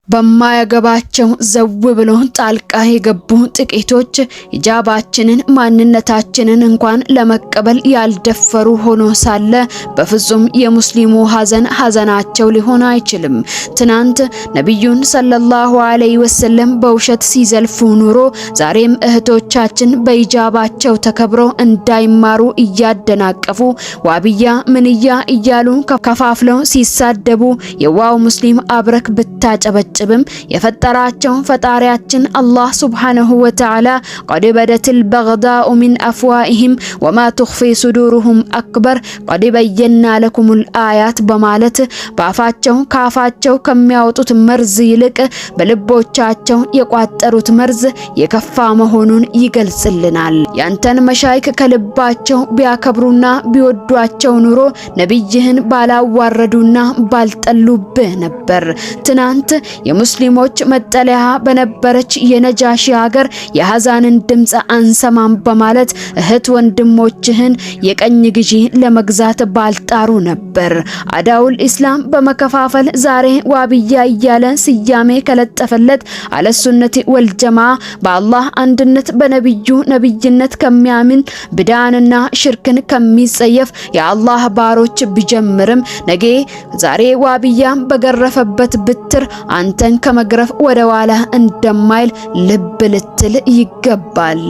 በማያገባቸው ዘው ብለው ጣልቃ የገቡ ጥቂቶች ሂጃባችንን ማንነታችንን እንኳን ለመቀበል ያልደፈሩ ሆኖ ሳለ በፍጹም የሙስሊሙ ሐዘናቸው ሊሆን አይችልም። ትናንት ነብዩን ሰለላሁ ዐለይሂ ወሰለም በውሸት ሲዘልፉ ኑሮ ዛሬም እህቶቻችን በሂጃባቸው ተከብረው እንዳይማሩ እያደናቀፉ ዋብያ ምንያ እያሉ ከፋፍለው ሲሳደቡ የዋው ሙስሊም አብረክ ብታጨበጭ የፈጠራቸው ፈጣሪያችን አላህ ሱብሓነሁ ወተዓላ ቀድ በደትል በግዳኡ ሚን አፍዋኢሂም ወማ ትኽፊ ሱዱሩሁም አክበር ቀድ በየና ለኩሙል አያት በማለት ካፋቸው ከሚያወጡት መርዝ ይልቅ በልቦቻቸው የቋጠሩት መርዝ የከፋ መሆኑን ይገልጽልናል። ያንተን መሻይክ ከልባቸው ቢያከብሩና ቢወዷቸው ኑሮ ነብይህን ባላዋረዱና ባልጠሉብህ ነበር። ትናንት የሙስሊሞች መጠለያ በነበረች የነጃሺ ሀገር የሐዘንን ድምጽ አንሰማም በማለት እህት ወንድሞችህን የቀኝ ግዢ ለመግዛት ባልጣሩ ነበር። አዳውል ኢስላም በመከፋፈል ዛሬ ዋብያ እያለ ስያሜ ከለጠፈለት አለሱነት ወልጀማ በአላህ አንድነት በነብዩ ነብይነት ከሚያምን ብዳንና ሽርክን ከሚጸየፍ የአላህ ባሮች ቢጀምርም ነገ ዛሬ ዋብያም በገረፈበት ብትር አንተን ከመግረፍ ወደ ኋላ እንደማይል ልብ ልትል ይገባል።